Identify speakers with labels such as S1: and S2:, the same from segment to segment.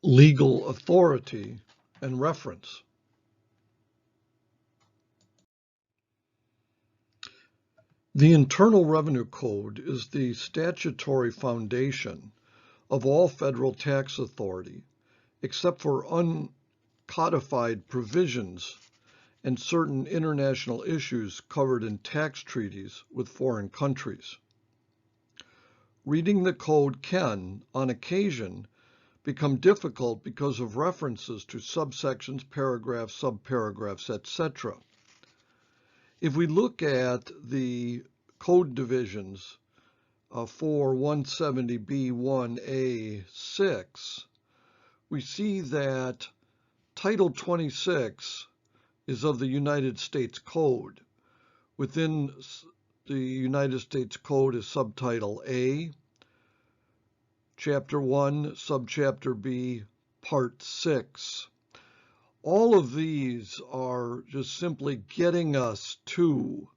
S1: legal authority and reference. The Internal Revenue Code is the statutory foundation of all federal tax authority, except for uncodified provisions and certain international issues covered in tax treaties with foreign countries. Reading the code can, on occasion, become difficult because of references to subsections, paragraphs, subparagraphs, etc. If we look at the code divisions for 170B1A6, we see that Title 26 is of the United States Code. Within the United States Code is Subtitle A, Chapter 1, Subchapter B, Part 6. All of these are just simply getting us to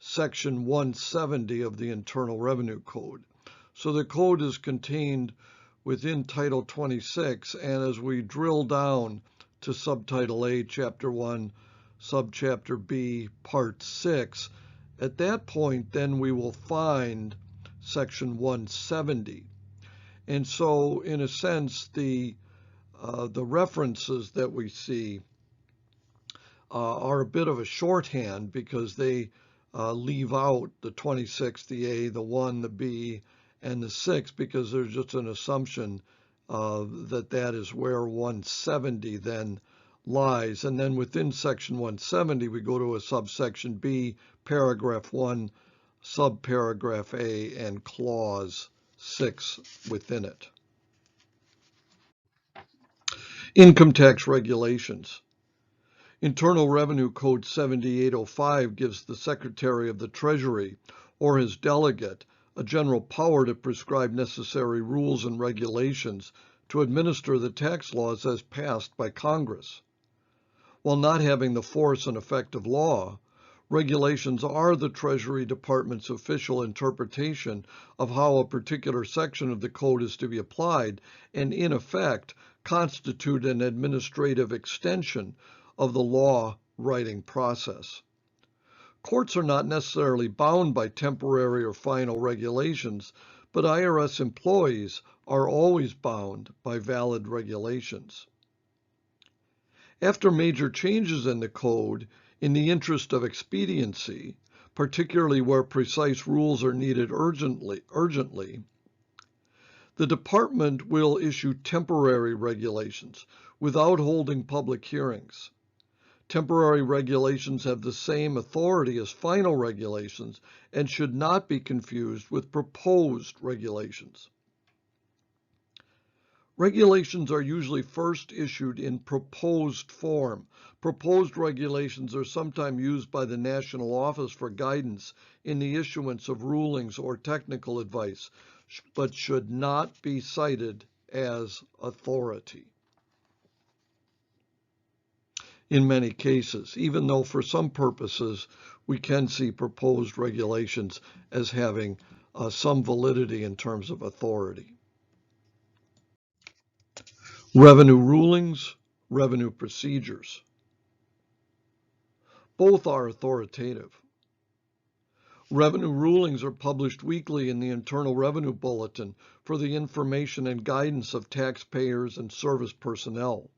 S1: Section 170 of the Internal Revenue Code. So the code is contained within Title 26, and as we drill down to Subtitle A, Chapter 1, Subchapter B, Part 6, at that point then we will find Section 170. And so in a sense the references that we see are a bit of a shorthand because they leave out the 26, the A, the 1, the B, and the 6 because there's just an assumption that that is where 170 then lies. And then within Section 170, we go to a subsection B, Paragraph 1, Subparagraph A, and Clause 6 within it. Income tax regulations. Internal Revenue Code 7805 gives the Secretary of the Treasury or his delegate a general power to prescribe necessary rules and regulations to administer the tax laws as passed by Congress. While not having the force and effect of law, regulations are the Treasury Department's official interpretation of how a particular section of the code is to be applied and, in effect, constitute an administrative extension of the law writing process. Courts are not necessarily bound by temporary or final regulations, but IRS employees are always bound by valid regulations. After major changes in the code, in the interest of expediency, particularly where precise rules are needed urgently, the department will issue temporary regulations without holding public hearings. Temporary regulations have the same authority as final regulations and should not be confused with proposed regulations. Regulations are usually first issued in proposed form. Proposed regulations are sometimes used by the National Office for guidance in the issuance of rulings or technical advice, but should not be cited as authority in many cases, even though for some purposes we can see proposed regulations as having some validity in terms of authority. Revenue rulings, revenue procedures. Both are authoritative. Revenue rulings are published weekly in the Internal Revenue Bulletin for the information and guidance of taxpayers and service personnel.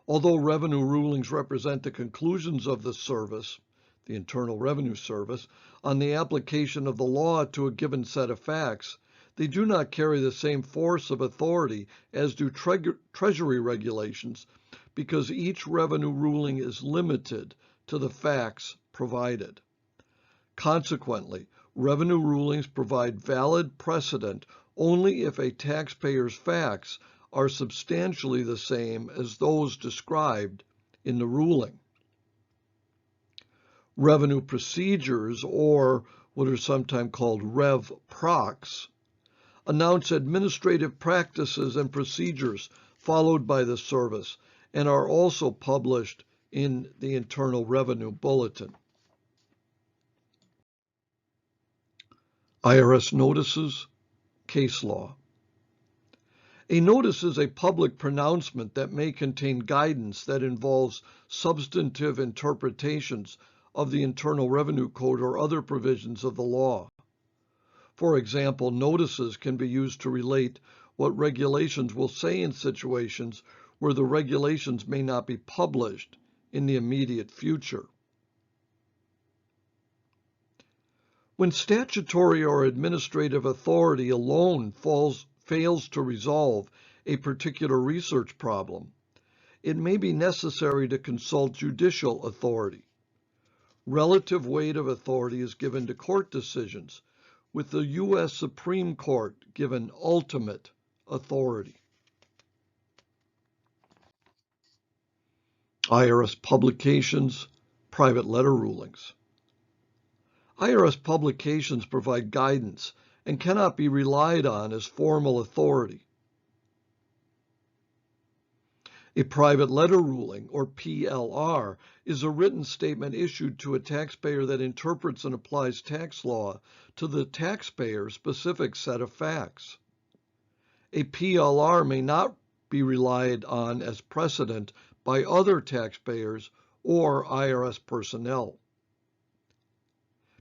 S1: Although revenue rulings represent the conclusions of the service, the Internal Revenue Service, on the application of the law to a given set of facts, they do not carry the same force of authority as do Treasury regulations because each revenue ruling is limited to the facts provided. Consequently, revenue rulings provide valid precedent only if a taxpayer's facts are substantially the same as those described in the ruling. Revenue procedures, or what are sometimes called Rev Procs, announce administrative practices and procedures followed by the service and are also published in the Internal Revenue Bulletin. IRS notices, case law. A notice is a public pronouncement that may contain guidance that involves substantive interpretations of the Internal Revenue Code or other provisions of the law. For example, notices can be used to relate what regulations will say in situations where the regulations may not be published in the immediate future. When statutory or administrative authority alone fails to resolve a particular research problem, it may be necessary to consult judicial authority. Relative weight of authority is given to court decisions, with the U.S. Supreme Court given ultimate authority. IRS publications, private letter rulings. IRS publications provide guidance and cannot be relied on as formal authority. A private letter ruling, or PLR, is a written statement issued to a taxpayer that interprets and applies tax law to the taxpayer's specific set of facts. A PLR may not be relied on as precedent by other taxpayers or IRS personnel.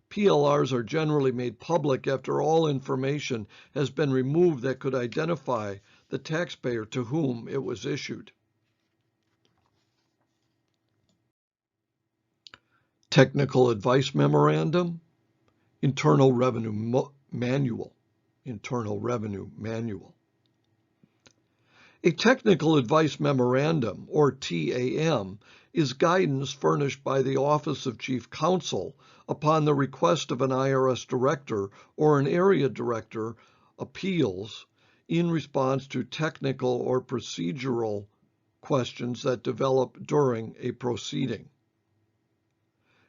S1: PLRs are generally made public after all information has been removed that could identify the taxpayer to whom it was issued. Technical Advice Memorandum, Internal Revenue Manual. Internal Revenue Manual. A Technical Advice Memorandum, or TAM, is guidance furnished by the Office of Chief Counsel upon the request of an IRS director or an area director appeals in response to technical or procedural questions that develop during a proceeding.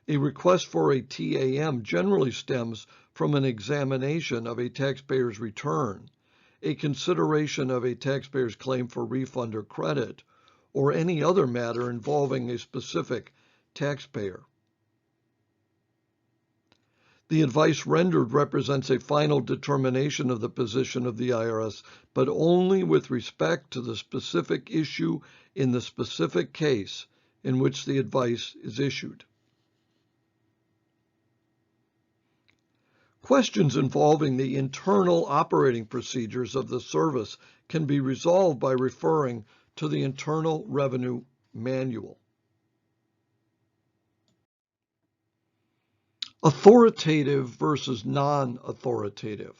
S1: A request for a TAM generally stems from an examination of a taxpayer's return, a consideration of a taxpayer's claim for refund or credit, or any other matter involving a specific taxpayer. The advice rendered represents a final determination of the position of the IRS, but only with respect to the specific issue in the specific case in which the advice is issued. Questions involving the internal operating procedures of the service can be resolved by referring to the Internal Revenue Manual. Authoritative versus non-authoritative.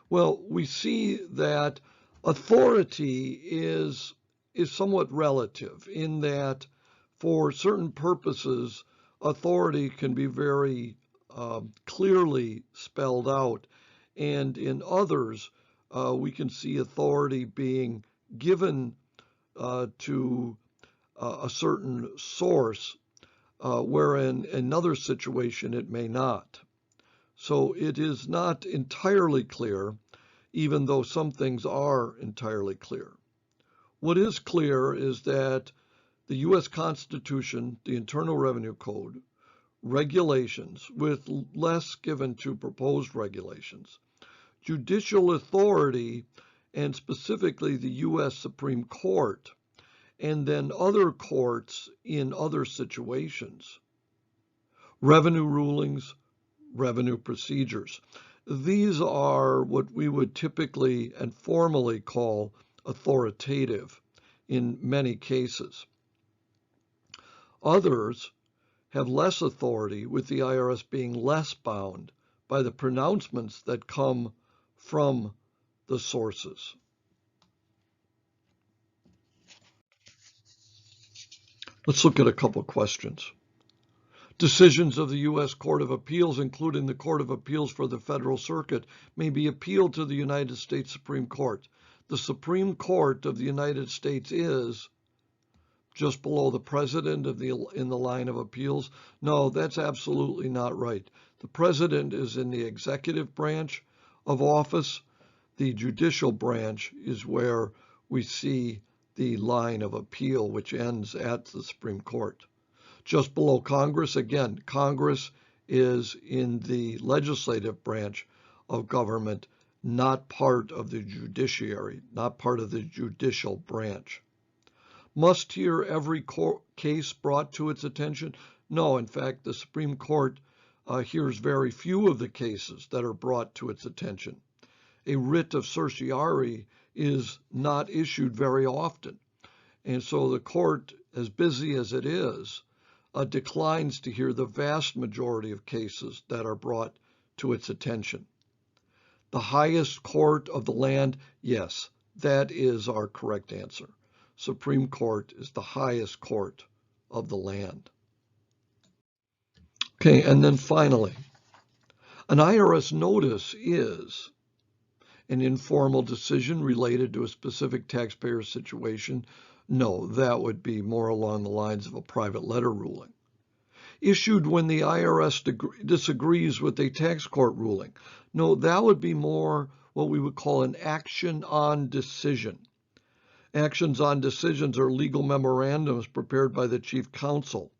S1: Well, we see that authority is somewhat relative in that for certain purposes, authority can be very clearly spelled out, and in others, we can see authority being given to a certain source, where in another situation it may not. So it is not entirely clear, even though some things are entirely clear. What is clear is that the U.S. Constitution, the Internal Revenue Code, regulations, with less given to proposed regulations, judicial authority, and specifically the U.S. Supreme Court, and then other courts in other situations, revenue rulings, revenue procedures. These are what we would typically and formally call authoritative in many cases. Others have less authority, with the IRS being less bound by the pronouncements that come from the sources. Let's look at a couple questions. Decisions of the U.S. Court of Appeals, including the Court of Appeals for the Federal Circuit, may be appealed to the United States Supreme Court. The Supreme Court of the United States is just below the president in the line of appeals. No, that's absolutely not right. The president is in the executive branch of office. The judicial branch is where we see the line of appeal, which ends at the Supreme Court. Just below Congress, again, Congress is in the legislative branch of government, not part of the judiciary, not part of the judicial branch. Must hear every case brought to its attention? No, in fact, the Supreme Court hears very few of the cases that are brought to its attention. A writ of certiorari is not issued very often. And so the court, as busy as it is, declines to hear the vast majority of cases that are brought to its attention. The highest court of the land, yes, that is our correct answer. Supreme Court is the highest court of the land. Okay, and then finally, an IRS notice is an informal decision related to a specific taxpayer situation. No, that would be more along the lines of a private letter ruling. Issued when the IRS disagrees with a tax court ruling. No, that would be more what we would call an action on decision. Actions on decisions are legal memorandums prepared by the chief counsel.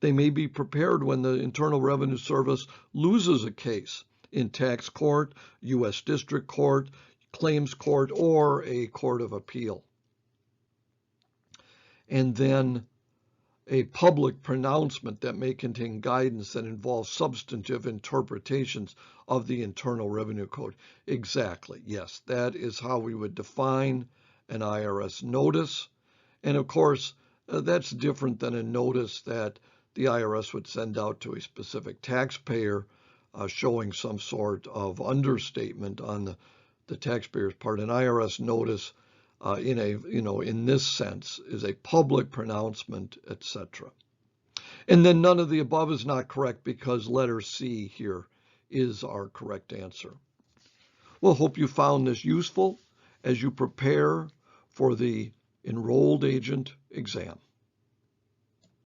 S1: They may be prepared when the Internal Revenue Service loses a case in tax court, U.S. District Court, claims court, or a court of appeal. And then a public pronouncement that may contain guidance that involves substantive interpretations of the Internal Revenue Code. Exactly, yes, that is how we would define an IRS notice. And of course, that's different than a notice that the IRS would send out to a specific taxpayer showing some sort of understatement on the taxpayer's part. An IRS notice in this sense is a public pronouncement, etc. And then none of the above is not correct because letter C here is our correct answer. Well, hope you found this useful as you prepare for the enrolled agent exam.